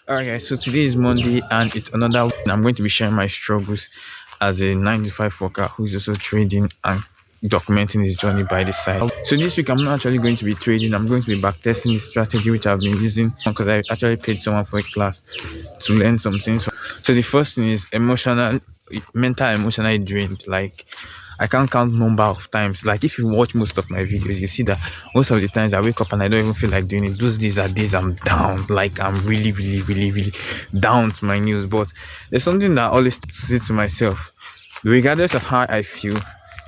Alright guys, so today is Monday and it's another week. I'm going to be sharing my struggles as a 9 to 5 worker who's also trading and documenting his journey by the side. So this week I'm not actually going to be trading, I'm going to be backtesting the strategy which I've been using because I actually paid someone for a class to learn some things. So the first thing is mental emotionally drained. Like I can't count number of times. Like if you watch most of my videos, you see that most of the times I wake up and I don't even feel like doing it. Those days are days I'm down. Like I'm really down to my knees. But there's something that I always say to myself, regardless of how I feel,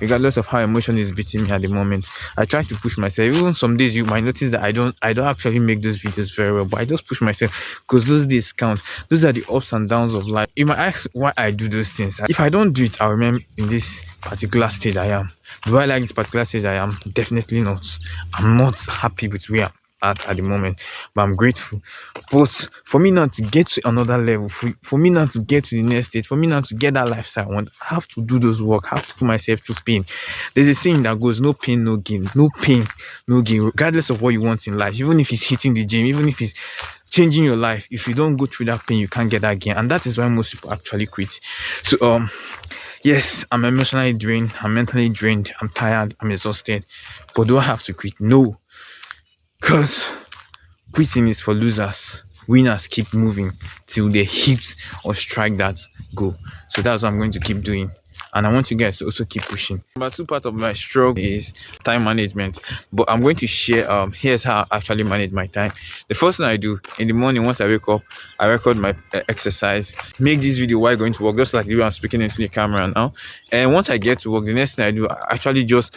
regardless of how emotion is beating me at the moment, I try to push myself. Even some days you might notice that I don't actually make those videos very well, but I just push myself because those days count. Those are the ups and downs of life. You might ask why I do those things. If I don't do it, I'll remain in this particular stage I am. Do I like this particular stage I am? Definitely not. I'm not happy with where I'm at the moment, but I'm grateful. But for me not to get to another level, for me not to get to the next stage, for me not to get that lifestyle I want, I have to do those work. I have to put myself through pain. There's a saying that goes, no pain no gain. No pain no gain, regardless of what you want in life. Even if it's hitting the gym, even if it's changing your life, if you don't go through that pain, you can't get that gain. And that is why most people actually quit. So yes, I'm emotionally drained, I'm mentally drained, I'm tired, I'm exhausted. But do I have to quit? No. Because quitting is for losers. Winners keep moving till they hit or strike that goal. So that's what I'm going to keep doing. And I want you guys to also keep pushing. Number two part of my struggle is time management. But I'm going to share here's how I actually manage my time. The first thing I do in the morning, once I wake up, I record my exercise, make this video while going to work, just like the way I'm speaking into the camera now. And once I get to work, the next thing I do, I actually just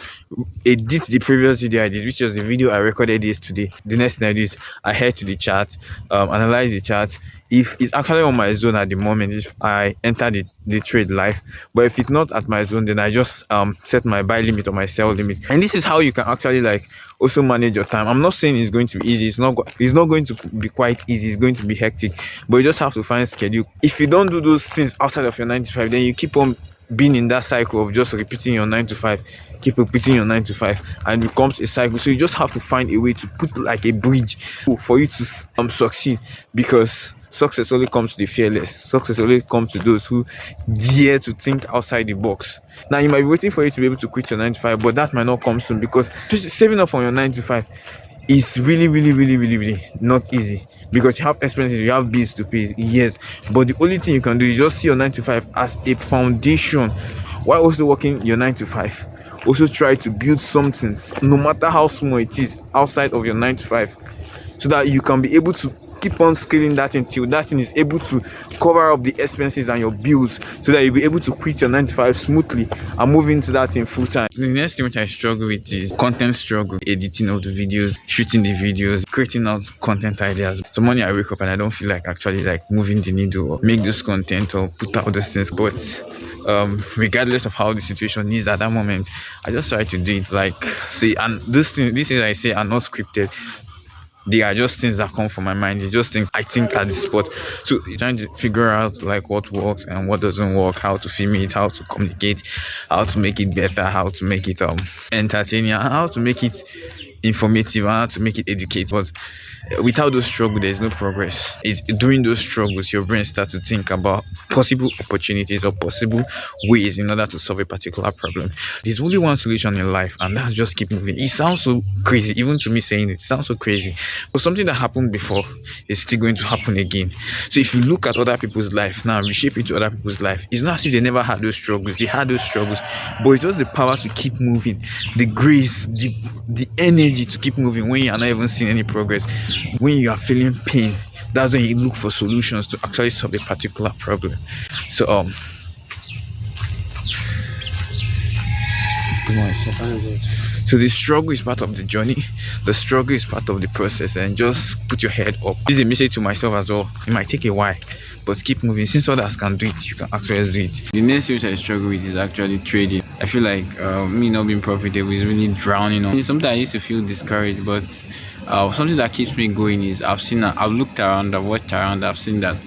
edit the previous video I did, which was the video I recorded yesterday. The next thing I do is I head to the chart, analyze the chart. If it's actually on my zone at the moment, if I enter the trade live, but if it's not at my zone, then I just set my buy limit or my sell limit. And this is how you can actually like also manage your time. I'm not saying it's going to be easy. It's not going to be quite easy. It's going to be hectic, but you just have to find schedule. If you don't do those things outside of your 9 to 5, then you keep on being in that cycle of just repeating your 9 to 5, keep repeating your 9 to 5, and it becomes a cycle. So you just have to find a way to put like a bridge for you to succeed, because success only comes to the fearless. Success only comes to those who dare to think outside the box. Now you might be waiting for you to be able to quit your 9 to 5, but that might not come soon, because saving up on your 9 to 5 is really not easy, because you have expenses, you have bills to pay, yes, but the only thing you can do is just see your 9 to 5 as a foundation while also working your 9 to 5. Also try to build something, no matter how small it is, outside of your 9 to 5, so that you can be able to keep on scaling that until that thing is able to cover up the expenses and your bills, so that you'll be able to quit your 9 to 5 smoothly and move into that in full time. So the next thing which I struggle with is content struggle, editing of the videos, shooting the videos, creating out content ideas. So morning I wake up and I don't feel like actually like moving the needle or make this content or put out those things, but regardless of how the situation is at that moment, I just try to do it. Like say, and these things I say are not scripted. They are just things that come from my mind. It's just things I think at the spot. So trying to figure out like what works and what doesn't work, how to film it, how to communicate, how to make it better, how to make it entertaining, and how to make it informative, and how to make it educative. But without those struggles, there's no progress. It's during those struggles your brain starts to think about possible opportunities or possible ways in order to solve a particular problem. There's only one solution in life, and that's just keep moving. It sounds so crazy, even to me saying it sounds so crazy, but something that happened before is still going to happen again. So if you look at other people's life now, reshape it to other people's life, it's not as if they never had those struggles. They had those struggles, but it's just the power to keep moving, the grace, the energy to keep moving when you are not even seeing any progress. When you are feeling pain, that's when you look for solutions to actually solve a particular problem. So so the struggle is part of the journey, the struggle is part of the process, and just put your head up. This is a message to myself as well. It might take a while, but keep moving. Since others can do it, you can actually do it. The next thing which I struggle with is actually trading. I feel like me not being profitable is really drowning on. Sometimes I used to feel discouraged, but something that keeps me going is I've looked around, I've watched around, I've seen that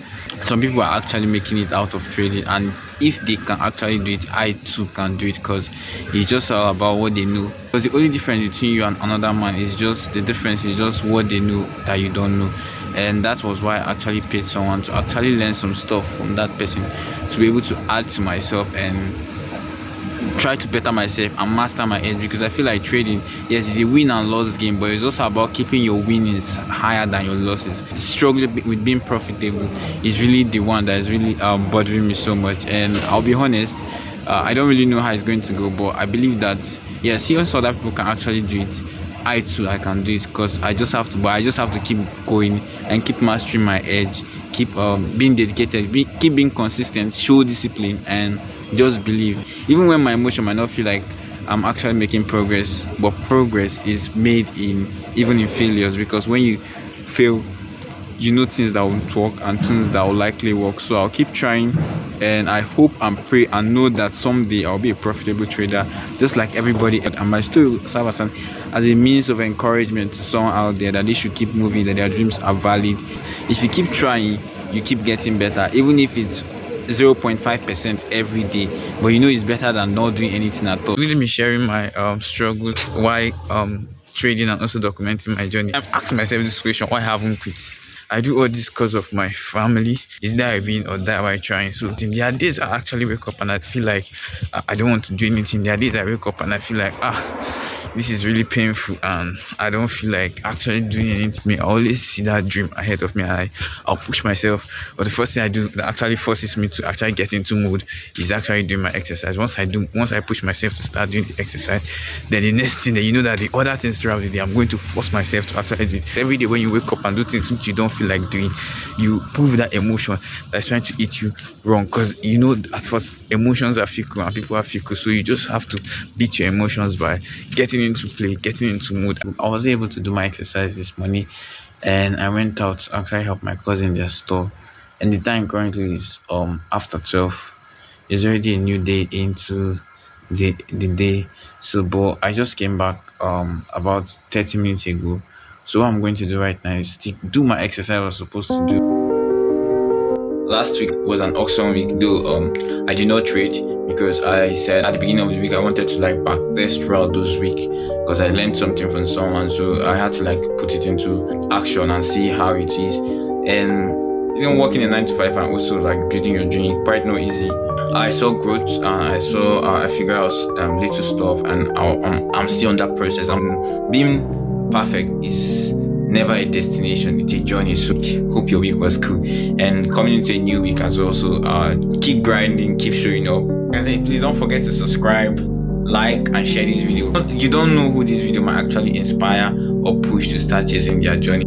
some people are actually making it out of trading, and if they can actually do it, I too can do it, because it's just all about what they know. Because the only difference between you and another man is just what they know that you don't know. and that was why I actually paid someone to actually learn some stuff from that person to be able to add to myself and try to better myself and master my edge. Because I feel like trading, yes, it's a win and loss game, but it's also about keeping your winnings higher than your losses. Struggling with being profitable is really the one that is really bothering me so much. And I'll be honest, I don't really know how it's going to go, but I believe that yeah, since other people can actually do it, I too I can do it, because I just have to keep going and keep mastering my edge, keep being dedicated, keep being consistent, show discipline, and just believe. Even when my emotion might not feel like I'm actually making progress, but progress is made even in failures, because when you fail, you know things that won't work and things that will likely work. So I'll keep trying, and I hope and pray and know that someday I'll be a profitable trader just like everybody else. And I still serve as a means of encouragement to someone out there that they should keep moving, that their dreams are valid. If you keep trying, you keep getting better, even if it's 0.5% every day, but you know it's better than not doing anything at all. Really be sharing my struggles, why trading, and also documenting my journey. I'm asking myself this question: why haven't quit? I do all this because of my family. Is that I win or that I trying? So there are days I actually wake up and I feel like I don't want to do anything. There are days I wake up and I feel like this is really painful and I don't feel like actually doing anything. I always see that dream ahead of me and I'll push myself. But the first thing I do that actually forces me to actually get into mood is actually doing my exercise. Once I push myself to start doing the exercise, then the next thing that you know that the other things throughout the day, I'm going to force myself to actually do it. Every day when you wake up and do things which you don't feel like doing, you prove that emotion that's trying to eat you wrong, because you know at first emotions are fickle and people are fickle, so you just have to beat your emotions by getting into play, getting into mood. I was able to do my exercise this morning, and I went out to actually help my cousin in their store, and the time currently is after 12. It's already a new day into the day. So but I just came back about 30 minutes ago. So what I'm going to do right now is do my exercise I was supposed to do. Last week was an awesome week, though I did not trade because I said at the beginning of the week I wanted to like backtest throughout those week, because I learned something from someone, so I had to like put it into action and see how it is. And working a 9 to 5 and also like building your dream quite not easy. I saw growth and I figured out little stuff, and I'm still on that process. I'm being perfect is never a destination, it's a journey. So hope your week was cool, and coming into a new week as well. So keep grinding, keep showing up. Guys, please don't forget to subscribe, like, and share this video. You don't know who this video might actually inspire or push to start chasing their journey.